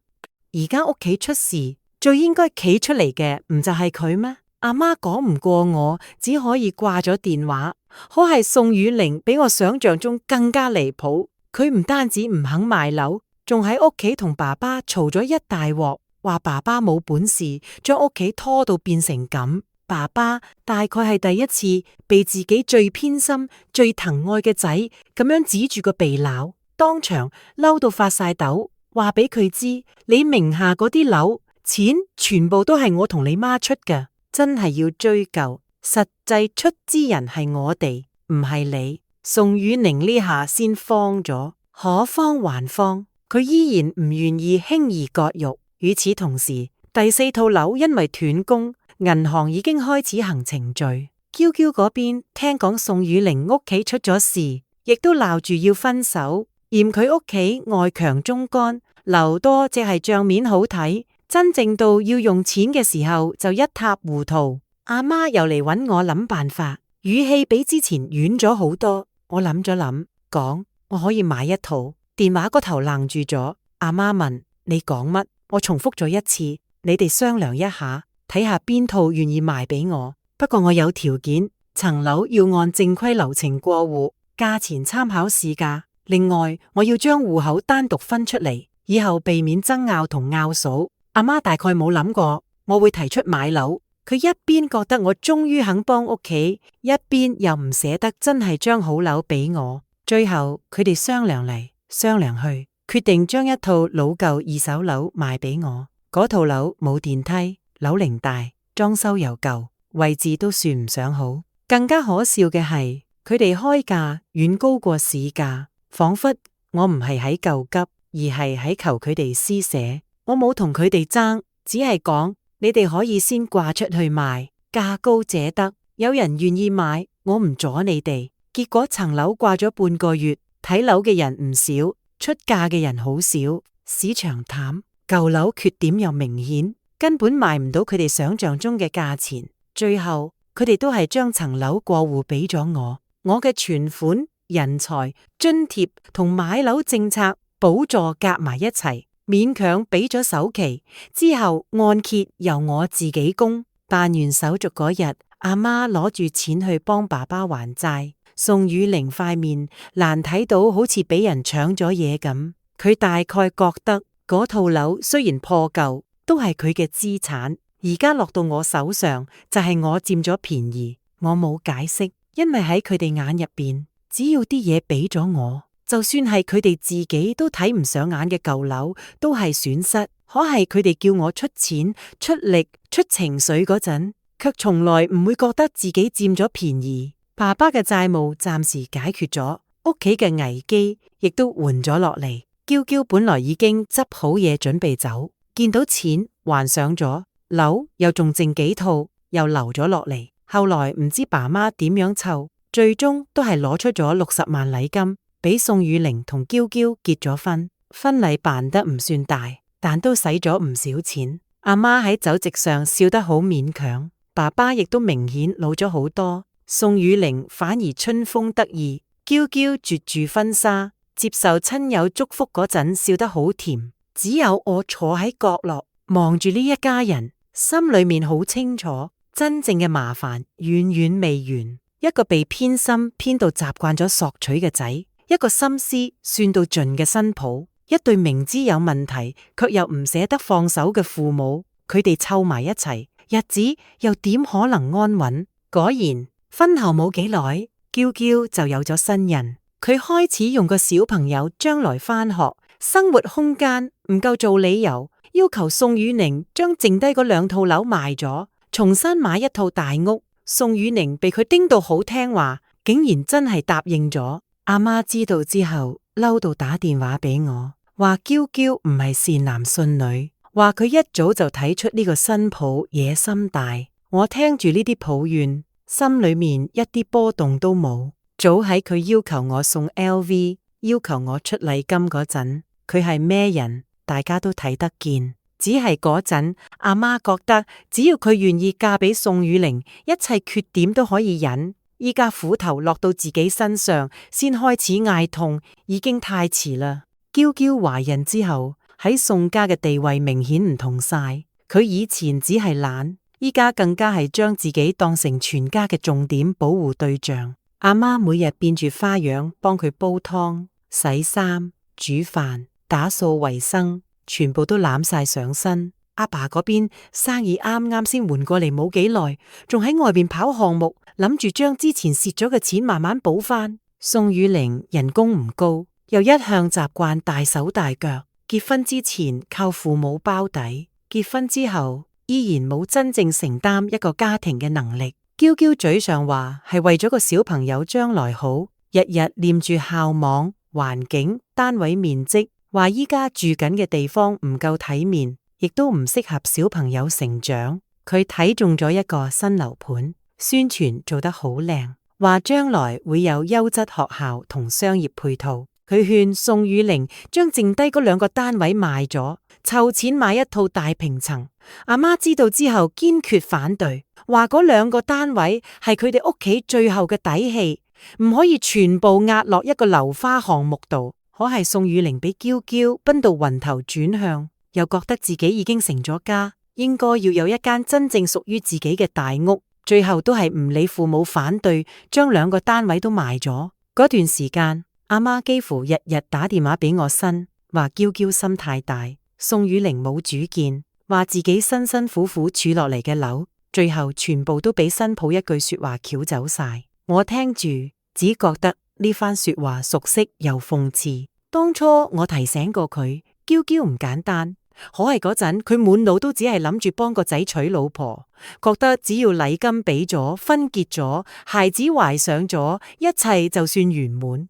而家屋企出事，最應該企出嚟嘅唔就係佢咩？阿媽講唔過我，只可以掛咗電話。可係宋雨玲比我想象中更加離譜，佢唔單止唔肯賣樓，仲喺屋企同爸爸嘈咗一大鑊，話爸爸冇本事，將屋企拖到變成咁。爸爸大概係第一次被自己最偏心、最疼愛嘅仔咁樣指住個鼻鬧，當場嬲到發晒抖，話俾佢知：你名下嗰啲樓錢全部都係我同你媽出㗎，真係要追究，實際出資人係我哋，唔係你。宋雨玲呢下先慌咗，可慌還慌，佢依然唔願意輕易割肉。與此同時，第4套樓因為斷供，銀行已經開始行程序，嬌嬌嗰邊聽講宋雨玲屋企出咗事，亦都鬧住要分手，嫌佢屋企外強中乾，樓多只係帳面好睇，真正到要用錢嘅時候就一塌糊塗。阿媽又嚟揾我諗辦法，語氣比之前軟咗好多。我諗咗諗，講我可以買一套。電話嗰頭愣住咗，阿媽問你講乜？我重複咗一次，你哋商量一下，睇下邊套願意賣俾我。不過我有條件，層樓要按正規流程過戶，價錢參考市價。另外，我要將戶口單獨分出嚟，以後避免爭拗同拗數。阿媽大概冇諗過我會提出買樓，佢一邊覺得我終於肯幫屋企，一邊又唔捨得真係將好樓俾我。最後佢哋商量嚟商量去，決定將一套老舊二手樓賣俾我。嗰套樓冇電梯，樓齡大，裝修又舊，位置都算唔上好。更加可笑嘅係，佢哋開價遠高過市價，仿佛我唔係喺救急，而係喺求佢哋施捨。我冇同佢哋爭，只係講你哋可以先掛出去賣，價高者得。有人願意買，我唔阻你哋。結果層樓掛咗半個月，睇樓嘅人唔少，出價嘅人好少，市場淡，舊樓缺點又明顯，根本賣唔到佢哋想象中嘅價錢。最後佢哋都係將層樓過戶俾咗我。我嘅存款、人才、津貼同買樓政策補助夾埋一齊，勉強俾咗首期，之後按揭由我自己供。辦完手續嗰日，阿媽攞住錢去幫爸爸還債。宋雨玲塊面難睇到好似俾人搶咗嘢咁，佢大概覺得嗰套樓雖然破舊，都係佢嘅資產，而家落到我手上就係我佔咗便宜。我冇解釋，因為喺佢哋眼入邊，只要啲嘢俾咗我，就算係佢哋自己都睇唔上眼嘅舊樓，都係損失。可係佢哋叫我出錢、出力、出情緒嗰陣，卻從來唔會覺得自己佔咗便宜。爸爸嘅債務暫時解決咗，屋企嘅危機亦都緩咗落嚟。嬌嬌本來已經執好嘢準備走，見到錢還上咗，樓又仲剩幾套，又留咗落嚟。後來唔知爸媽點樣湊，最終都係攞出咗60萬禮金，俾宋雨玲同嬌嬌結咗婚。婚禮辦得唔算大，但都使咗唔少錢。阿媽喺酒席上笑得好勉強，爸爸亦都明顯老咗好多。宋雨玲反而春風得意，嬌嬌絕住婚紗，接受親友祝福嗰陣笑得好甜。只有我坐喺角落望住呢一家人，心裏面好清楚，真正嘅麻煩遠遠未完。一個被偏心偏到習慣咗索取嘅仔，一個心思算到盡嘅新抱，一對明知有問題卻又唔捨得放手嘅父母，佢哋湊埋一齊，日子又點可能安穩？果然婚後冇幾耐，嬌嬌就有咗新人。佢開始用個小朋友將來返學、生活空間唔夠做理由，要求宋雨玲將剩低嗰2套樓賣咗，重新買一套大屋。宋雨玲被佢叮到好聽話，竟然真係答應咗。阿媽知道之後，嬲到打電話俾我，話嬌嬌唔係善男信女，話佢一早就睇出呢個新抱野心大。我聽住呢啲抱怨，心裏面一啲波動都冇。早喺佢要求我送 LV， 要求我出禮金嗰陣，佢係咩人，大家都睇得見。只係嗰陣，阿媽覺得只要佢願意嫁俾宋雨玲，一切缺點都可以忍。依家苦頭落到自己身上，先開始嗌痛，已經太遲啦。嬌嬌懷孕之後，喺宋家嘅地位明顯唔同晒。佢以前只係懶，依家更加係將自己當成全家嘅重點保護對象。阿媽每日變住花樣幫佢煲湯、洗衫、煮飯、打掃衛生，全部都攬晒上身。阿爸嗰邊生意啱啱先換過嚟冇幾耐，仲喺外邊跑項目，諗住將之前蝕咗嘅錢慢慢補翻。宋雨玲人工唔高，又一向習慣大手大腳，結婚之前靠父母包底，結婚之後依然冇真正承擔一個家庭嘅能力。嬌嬌嘴上話係為咗個小朋友將來好，日日念住校網、環境、單位面積，話依家住緊嘅地方唔夠體面，亦都唔適合小朋友成長。佢睇中咗一個新樓盤，宣傳做得好靚，話將來會有優質學校同商業配套。佢勸宋雨玲將剩低嗰2個單位賣咗，湊錢買一套大平層。阿媽知道之後堅決反對，話嗰2個單位係佢哋屋企最後嘅底氣，唔可以全部壓落一個樓花項目度。可係宋雨玲俾嬌嬌奔到暈頭轉向，又覺得自己已經成咗家，應該要有一間真正屬於自己嘅大屋。最後都係唔理父母反對，將2個單位都賣咗。嗰段時間，阿媽幾乎日日打電話俾我呻，話嬌嬌心太大，宋雨玲冇主見，話自己辛辛苦苦儲落嚟嘅樓，最後全部都俾新抱一句說話撬走晒。我聽住只覺得呢番說話熟悉又諷刺。當初我提醒過佢，嬌嬌唔簡單，可係嗰陣佢滿腦都只係諗住幫個仔娶老婆，覺得只要禮金俾咗，婚結咗，孩子懷上咗，一切就算圓滿。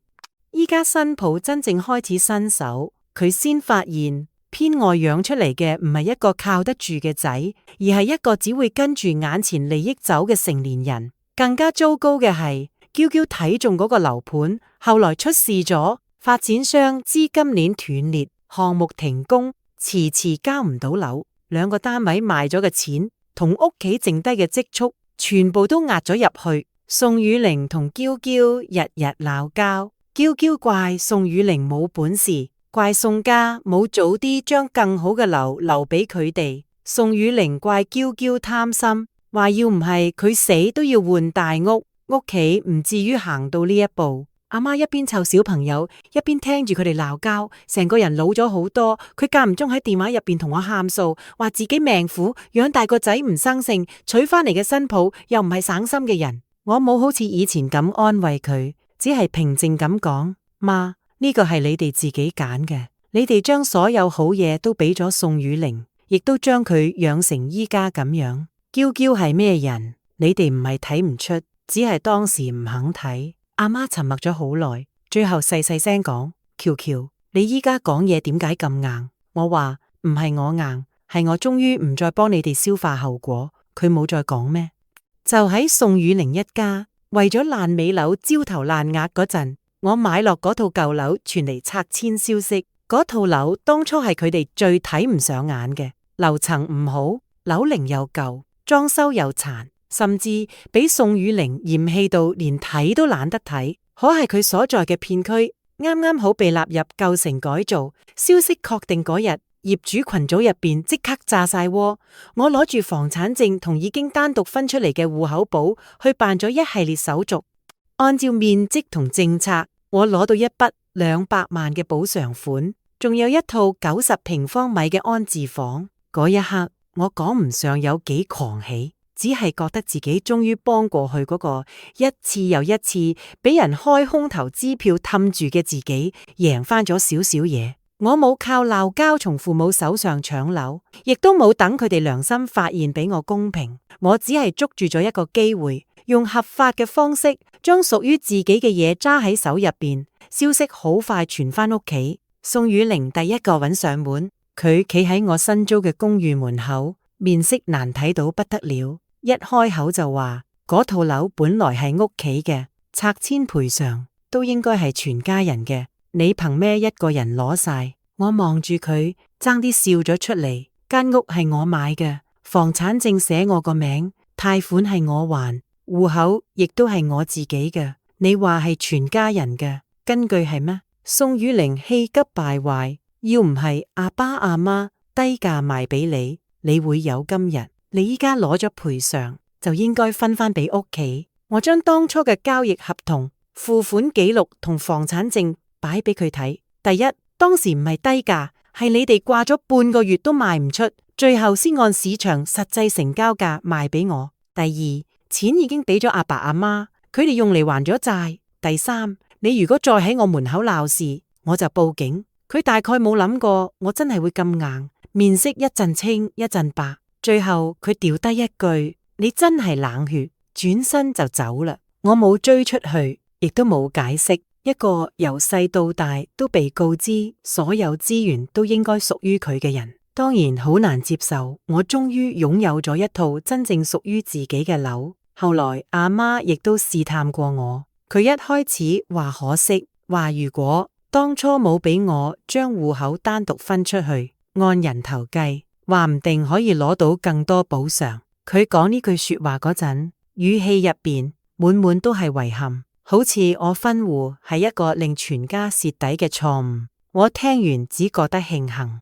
依家新抱真正開始伸手，佢先發現偏外養出嚟嘅唔係一個靠得住嘅仔，而係一個只會跟住眼前利益走嘅成年人。更加糟糕嘅係，嬌嬌睇中嗰個樓盤，後來出事咗，發展商資金鏈斷裂，項目停工，遲遲交唔到樓，2個單位賣咗嘅錢同屋企剩低嘅積蓄，全部都壓咗入去。宋雨玲同嬌嬌日日鬧交，嬌嬌怪宋雨玲冇本事，怪宋家冇早啲將更好嘅樓留俾佢哋。宋雨玲怪嬌嬌貪心，話要唔係佢死都要換大屋，屋企唔至於行到呢一步。阿媽一邊湊小朋友，一邊聽住佢哋鬧交，成個人老咗好多。佢間唔中喺電話入邊同我喊訴，話自己命苦，養大個仔唔生性，娶翻嚟嘅新抱又唔係省心嘅人。我冇好似以前咁安慰佢，只係平靜咁講：媽，呢個係你哋自己揀嘅，你哋將所有好嘢都俾咗宋雨玲，亦都將佢養成依家咁樣。嬌嬌係咩人？你哋唔係睇唔出，只係當時唔肯睇。阿媽沉默咗好耐，最後細細聲講：喬喬，你依家講嘢點解咁硬？我話唔係我硬，係我終於唔再幫你哋消化後果。佢冇再講咩。就喺宋雨玲一家為咗爛尾樓焦頭爛額嗰陣，我買落嗰套舊樓傳嚟拆遷消息。嗰套樓當初係佢哋最睇唔上眼嘅，樓層唔好，樓齡又舊，裝修又殘。甚至俾宋雨玲嫌棄到連睇都懶得睇。可係佢所在嘅片區啱啱好被納入舊城改造，消息確定嗰日，業主群組入邊即刻炸晒鍋。我攞住房產證同已經單獨分出嚟嘅戶口簿去辦咗一系列手續，按照面積同政策，我攞到一筆200萬嘅補償款，仲有一套90平方米嘅安置房。嗰一刻，我講唔上有幾狂喜。只係覺得自己終於幫過去嗰個一次又一次俾人開空頭支票氹住嘅自己，贏翻咗少少嘢。我冇靠鬧交從父母手上搶樓，亦都冇等佢哋良心發現俾我公平。我只係捉住咗一個機會，用合法嘅方式將屬於自己嘅嘢揸喺手入邊。消息好快傳翻屋企，宋雨玲第一個揾上門。佢企喺我新租嘅公寓門口，面色難睇到不得了。一開口就話嗰套樓本來係屋企嘅，拆遷賠償都應該係全家人嘅，你憑咩一個人攞晒？我望住佢，爭啲笑咗出嚟。間屋係我買嘅，房產證寫我個名，貸款係我還，戶口亦都係我自己嘅。你話係全家人嘅，根據係咩？宋雨玲氣急敗壞，要唔係阿爸阿媽低價賣俾你，你會有今日。你依家攞咗賠償，就應該分翻俾屋企。我將當初嘅交易合同、付款記錄同房產證擺俾佢睇。第一，當時唔係低價，係你哋掛咗半個月都賣唔出，最後先按市場實際成交價賣俾我。第二，錢已經俾咗阿爸阿媽，佢哋用嚟還咗債。第三，你如果再喺我門口鬧事，我就報警。佢大概冇諗過我真係會咁硬，面色一陣青一陣白。最後佢掉低一句：你真係冷血，轉身就走啦。我冇追出去，亦都冇解釋。一個由細到大都被告知所有資源都應該屬於佢嘅人，當然好難接受。我終於擁有咗一套真正屬於自己嘅樓。後來阿媽亦都試探過我，佢一開始話可惜，話如果當初冇俾我將戶口單獨分出去，按人頭計，話唔定可以攞到更多補償。佢講呢句說話嗰陣，語氣入邊滿滿都係遺憾，好似我分戶係一個令全家蝕底嘅錯誤。我聽完只覺得慶幸，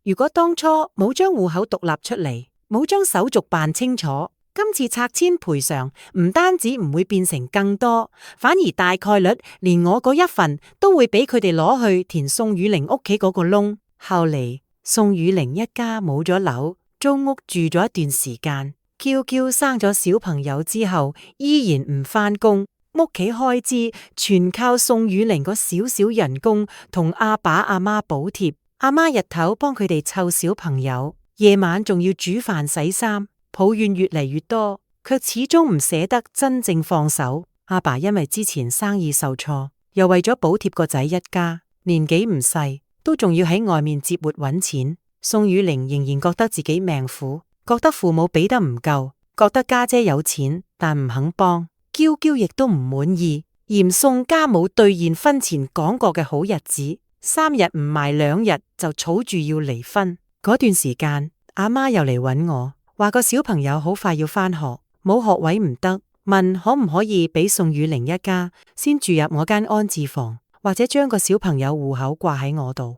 如果當初冇將戶口獨立出嚟，冇將手續辦清楚，今次拆遷賠償唔單止唔會變成更多，反而大概率連我嗰一份都會俾佢哋攞去填宋雨玲屋企嗰個窿。後嚟宋雨玲一家冇咗樓，租屋住咗一段時間，嬌嬌生咗小朋友之後，依然唔返工，屋企開支全靠宋雨玲個少少人工同阿爸阿媽補貼。阿媽日頭幫佢哋湊小朋友，夜晚仲要煮飯洗衫，抱怨越嚟越多，卻始終唔捨得真正放手。阿爸因為之前生意受挫，又為咗補貼個仔一家，年紀唔細，都仲要喺外面接活揾錢。宋雨玲仍然覺得自己命苦，覺得父母俾得唔夠，覺得家姐有錢但唔肯幫。嬌嬌亦都唔滿意，嫌宋家冇兌現婚前講過嘅好日子，3日唔埋2日就吵住要離婚。嗰段時間，阿媽又嚟揾我，話個小朋友好快要返學，冇學位唔得，問可唔可以俾宋雨玲一家先住入我間安置房，或者將個小朋友戶口掛喺我度。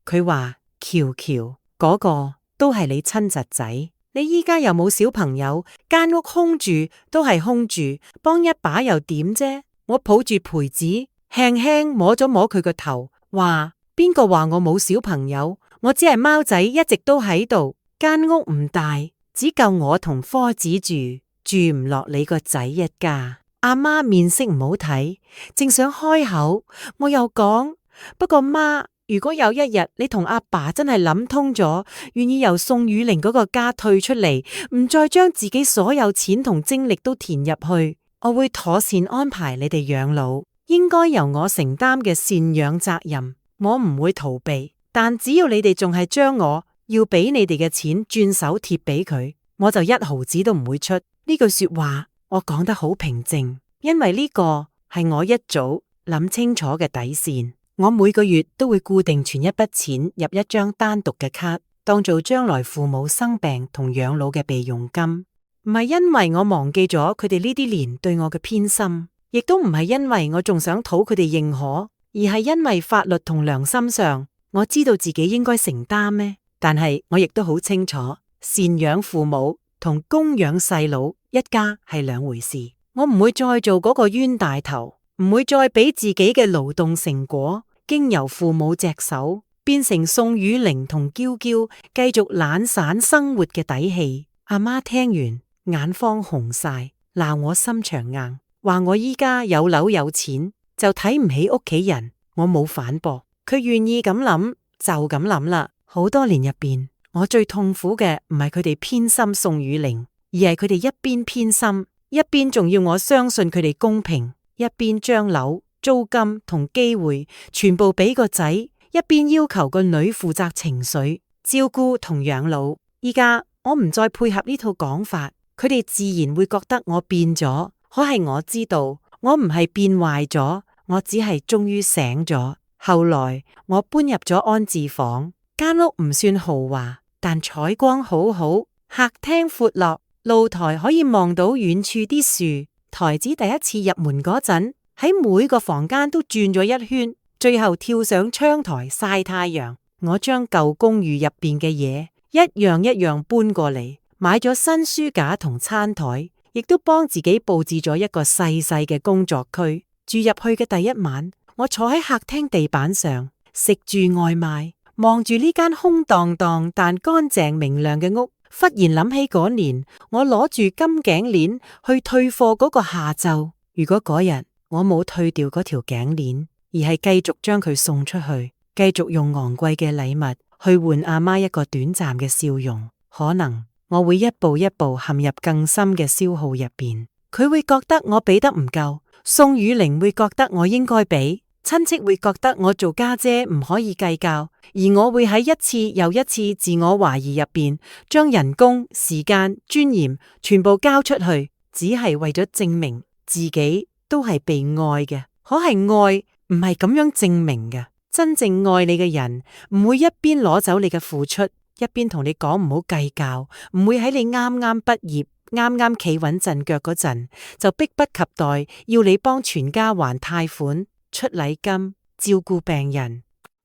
佢話喬喬嗰個都係你親侄仔，你依家又冇小朋友，間屋空住都係空住，幫一把又點啫？我抱住培子，輕輕摸咗摸佢個頭，話邊個話我冇小朋友？我只係貓仔，一直都喺度。間屋唔大，只夠我同科子住，住唔落你個仔一家。阿媽面色唔好睇，正想開口，我又講，不過媽，如果有一日你同阿爸真係諗通咗，願意由宋雨玲嗰個家退出嚟，唔再將自己所有錢同精力都填入去，我會妥善安排你哋養老，應該由我承擔嘅贍養責任，我唔會逃避。但只要你哋仲係將我要俾你哋嘅錢轉手貼俾佢，我就1毫子都唔會出。呢句說話我講得好平靜，因為呢個係我一早諗清楚嘅底線。我每個月都會固定存一筆錢入一張單獨嘅卡，當做將來父母生病同養老嘅備用金。唔係因為我忘記咗佢哋呢啲年對我嘅偏心，亦都唔係因為我仲想討佢哋認可，而係因為法律同良心上，我知道自己應該承擔咩。但係我亦都好清楚，贍養父母同供養細佬一家係2回事。我唔會再做嗰個冤大頭，唔會再俾自己嘅勞動成果經由父母隻手變成宋雨玲同嬌嬌繼續懶散生活嘅底氣。阿媽聽完眼眶紅晒，鬧我心腸硬，話我依家有樓有錢就睇唔起屋企人。我冇反駁，佢願意咁諗就咁諗啦。好多年入邊，我最痛苦嘅唔係佢哋偏心宋雨玲，而係佢哋一邊偏心，一邊仲要我相信佢哋公平，一邊將樓、租金同機會全部俾個仔，一邊要求個女負責情緒、照顧同養老。依家我唔再配合呢套講法，佢哋自然會覺得我變咗。可係我知道，我唔係變壞咗，我只係終於醒咗。後來我搬入咗安置房。間屋唔算豪華，但採光好好，客廳闊落，露台可以望到遠處啲樹。台子第一次入門嗰陣，喺每個房間都轉咗一圈，最後跳上窗台曬太陽。我將舊公寓入邊嘅嘢一樣一樣搬過嚟，買咗新書架同餐台，亦都幫自己佈置咗一個細細嘅工作區。住入去嘅第一晚，我坐喺客廳地板上食住外賣，望住呢間空蕩蕩但乾淨明亮嘅屋，忽然諗起嗰年我攞住金頸鏈去退貨嗰個下晝。如果嗰日我冇退掉嗰條頸鏈，而係繼續將佢送出去，繼續用昂貴嘅禮物去換阿媽一個短暫嘅笑容，可能我會一步一步陷入更深嘅消耗入邊。佢會覺得我俾得唔夠，宋雨玲會覺得我應該俾，親戚會覺得我做家姐唔可以計較，而我會喺一次又一次自我懷疑入邊，將人工、時間、尊嚴全部交出去，只係為咗證明自己都係被愛嘅。可係愛唔係咁樣證明嘅。真正愛你嘅人唔會一邊攞走你嘅付出，一邊同你講唔好計較，唔會喺你啱啱畢業、啱啱企穩陣腳嗰陣就迫不及待要你幫全家還貸款、出禮金、照顧病人，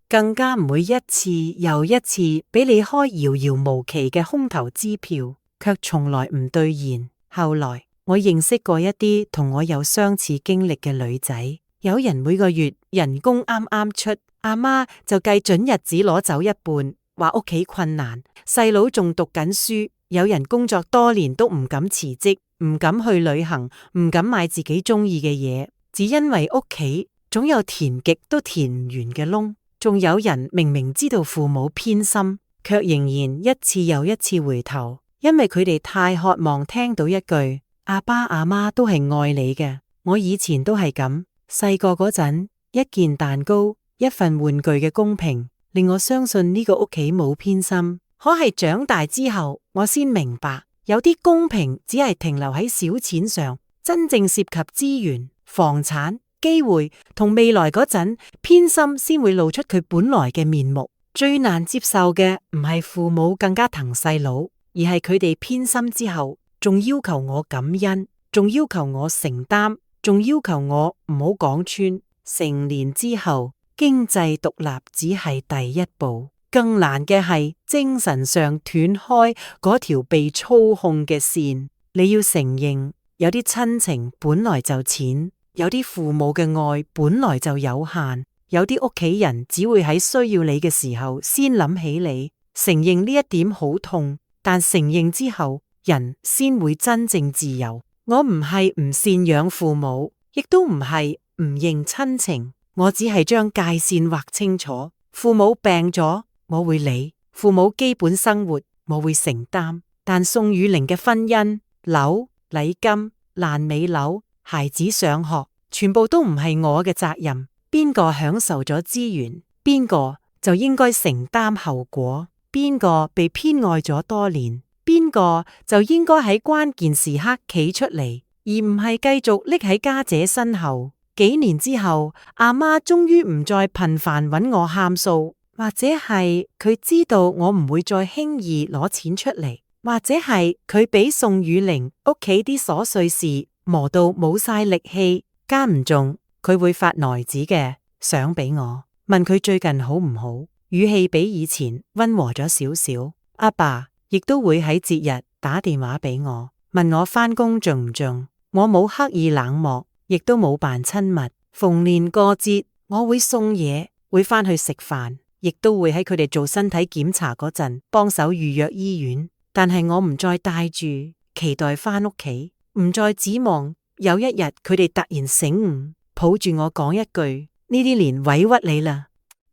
更加唔會一次又一次俾你開遙遙無期嘅空頭支票，卻從來唔兌現。後來我認識過一啲同我有相似經歷嘅女仔，有人每個月人工啱啱出，阿媽就計準日子攞走一半，話屋企困難，細佬仲讀緊書，有人工作多年都唔敢辭職，唔敢去旅行，唔敢買自己中意嘅嘢，只因為屋企總有填極都填唔完嘅窿。仲有人明明知道父母偏心，卻仍然一次又一次回頭，因為佢哋太渴望聽到一句阿爸阿媽都係愛你嘅。我以前都係咁，細個嗰陣，一件蛋糕、一份玩具嘅公平令我相信呢個屋企冇偏心。可係長大之後，我先明白有啲公平只係停留喺小錢上，真正涉及資源、房產、機會同未來嗰陣，偏心先會露出佢本來嘅面目。最難接受嘅唔係父母更加疼細佬，而係佢哋偏心之後，仲要求我感恩，仲要求我承擔，仲要求我唔好講穿。成年之後，經濟獨立只係第一步，更難嘅係精神上斷開嗰條被操控嘅線。你要承認，有啲親情本來就淺。有啲父母嘅愛本來就有限，有啲屋企人只會喺需要你嘅時候先諗起你。承認呢一點好痛，但承認之後，人先會真正自由。我唔係唔贍養父母，亦都唔係唔認親情，我只係將界線劃清楚。父母病咗，我會理；父母基本生活，我會承擔。但宋雨玲嘅婚姻、樓、禮金、爛尾樓、孩子上學，全部都唔係我嘅責任。邊個享受咗資源，邊個就應該承擔後果。邊個被偏愛咗多年，邊個就應該喺關鍵時刻企出嚟，而唔係繼續匿喺家姐身後。幾年之後，阿媽終於唔再頻繁揾我喊訴，或者係佢知道我唔會再輕易攞錢出嚟，或者係佢俾宋雨玲屋企啲瑣碎事磨到冇晒力氣，間唔中佢會發呆子嘅相俾我，問佢最近好唔好，語氣比以前溫和咗少少。阿爸亦都會喺節日打電話俾我，問我返工盡唔盡。我冇刻意冷漠，亦都冇扮親密。逢年過節，我會送嘢，會返去食飯，亦都會喺佢哋做身體檢查嗰陣幫手預約醫院。但係我唔再帶住期待返屋企，唔再指望有一日佢哋突然醒悟，抱住我講一句：呢啲年委屈你啦。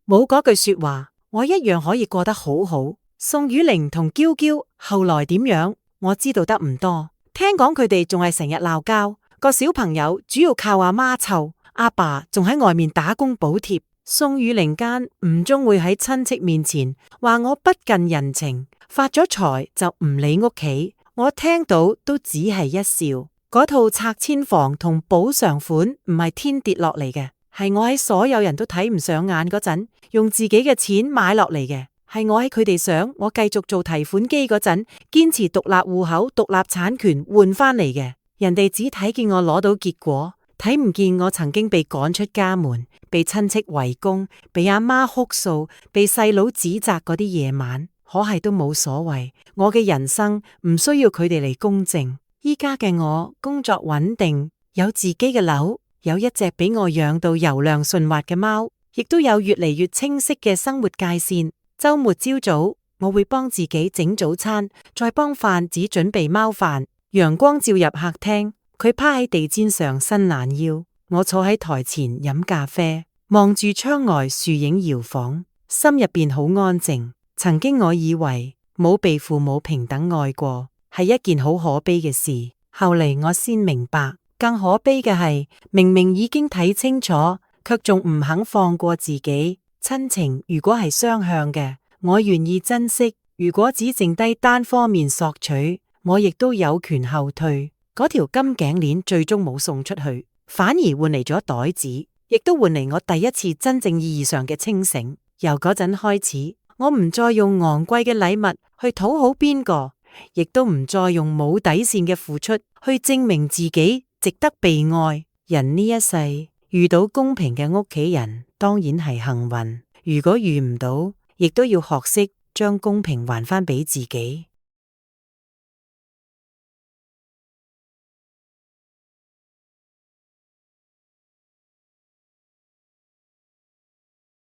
冇嗰句說話，我一樣可以過得好好。宋雨玲同嬌嬌後來點樣，我知道得唔多。聽講佢哋仲係成日鬧交，個小朋友主要靠阿媽湊，阿爸仲喺外面打工補貼。宋雨玲間唔中會喺親戚面前話我不近人情，發咗財就唔理屋企。我聽到都只係一笑。嗰套拆遷房同補償款唔係天跌落嚟嘅，係我喺所有人都睇唔上眼嗰陣用自己嘅錢買落嚟嘅，係我喺佢哋想我繼續做提款機嗰陣堅持獨立戶口、獨立產權換翻嚟嘅。人哋只睇見我攞到結果，睇唔見我曾經被趕出家門，被親戚圍攻，被阿媽哭訴，被細佬指責嗰啲夜晚。可係都冇所謂，我嘅人生唔需要佢哋嚟公正。依家嘅我工作穩定，有自己嘅樓，有一隻俾我養到油亮順滑嘅貓，亦都有越嚟越清晰嘅生活界線。周末朝早，我會幫自己整早餐，再幫飯子準備貓飯。陽光照入客廳，佢趴喺地氈上伸懶腰，我坐喺台前飲咖啡，望住窗外樹影搖晃，心入邊好安靜。曾經我以為冇被父母平等愛過係一件好可悲嘅事，後嚟我先明白，更可悲嘅係明明已經睇清楚，卻仲唔肯放過自己。親情如果係雙向嘅，我願意珍惜；如果只剩低單方面索取，我亦都有權後退。嗰條金頸鏈最終冇送出去，反而換嚟咗袋子，亦都換嚟我第一次真正意義上嘅清醒。由嗰陣開始，我唔再用昂貴嘅禮物去討好邊個，亦都唔再用冇底線嘅付出去證明自己值得被愛。人呢一世遇到公平嘅屋企人，當然係幸運。如果遇唔到，亦都要學識將公平還返俾自己。